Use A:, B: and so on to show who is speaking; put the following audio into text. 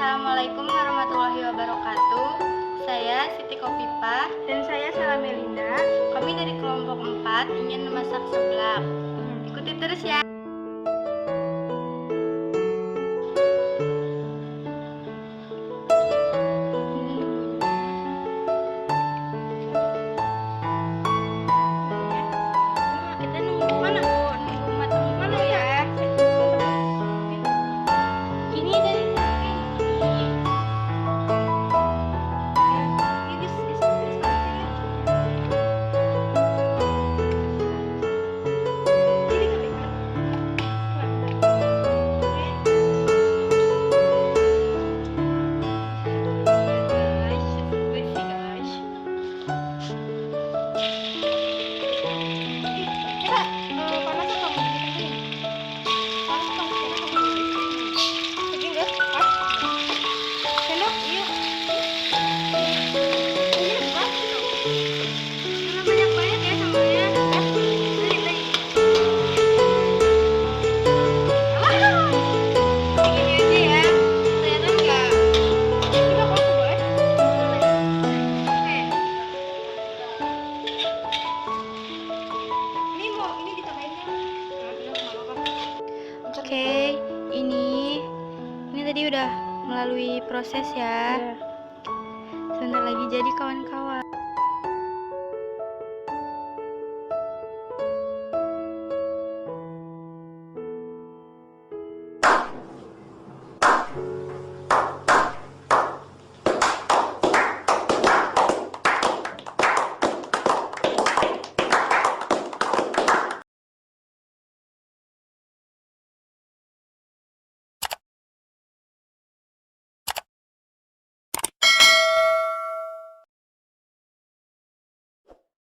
A: Assalamualaikum warahmatullahi wabarakatuh. Saya Siti Kopipa
B: Dan saya Sala Melinda.
A: Kami dari kelompok 4 ingin memasak seblak. Ikuti terus ya. Kita nunggu mana, Bu? Nunggu matang mana ya? Ini dari Oke, ini tadi udah melalui proses ya. Sebentar lagi jadi kawan-kawan.